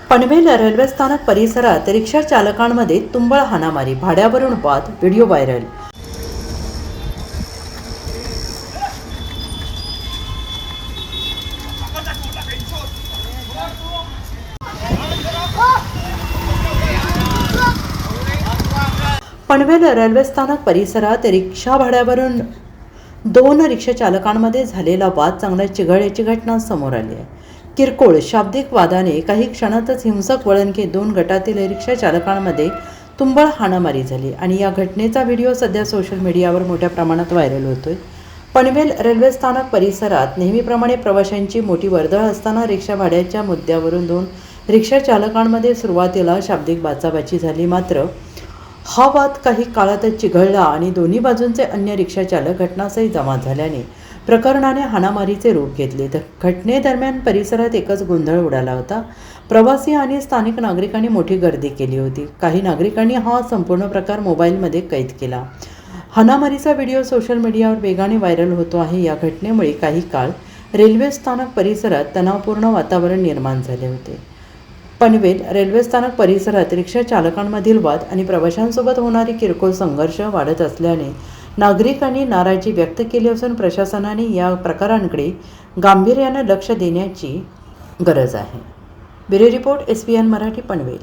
Panvel railway स्थानक परिसरात रिक्षा चालकांमध्ये तुंबळ हाणामारी, भाड्यावरून वाद, व्हिडिओ व्हायरल। पनवेल रेल्वे स्थानक परिसरात रिक्षा भाड्यावरून दोन रिक्षा चालकांमध्ये झालेला वाद चांगला चिघळल्याची घटना समोर आली आहे। किरकोळ शाब्दिक वादाने काही क्षणातच हिंसक वळण घेत दोन गटातील रिक्षा चालकांमध्ये तुंबळ हाणामारी झाली आणि या घटनेचा व्हिडिओ सध्या सोशल मीडियावर मोठ्या प्रमाणात व्हायरल होतोय। पनवेल रेल्वे स्थानक परिसरात नेहमीप्रमाणे प्रवाशांची मोठी वर्दळ असताना रिक्षा भाड्याच्या मुद्द्यावरून दोन रिक्षा चालकांमध्ये सुरुवातीला शाब्दिक बाचाबाची झाली, मात्र हा वाद काही काळातच चिघळला आणि दोन्ही बाजूंचे अन्य रिक्षा चालक घटनास्थळी जमा झाल्याने प्रकरणाने हाणामारीचे रूप घेतले। तर घटनेदरम्यान परिसरात एकच गोंधळ उडाला होता। प्रवासी आणि स्थानिक नागरिकांनी मोठी गर्दी केली होती। काही नागरिकांनी हा संपूर्ण प्रकार मोबाईलमध्ये कैद केला। हाणामारीचा व्हिडिओ सोशल मीडियावर वेगाने व्हायरल होतो आहे। या घटनेमुळे काही काळ रेल्वे स्थानक परिसरात तणावपूर्ण वातावरण निर्माण झाले होते। पनवेल रेल्वे स्थानक परिसरात रिक्षा चालकांमधील वाद आणि प्रवाशांसोबत होणारी किरकोळ संघर्ष वाढत असल्याने नागरिकांनी नाराजी व्यक्त केली असून प्रशासनाने या प्रकारांकडे गांभीर्याने लक्ष देण्याची गरज आहे। Bureau report SBN Marathi, Panvel.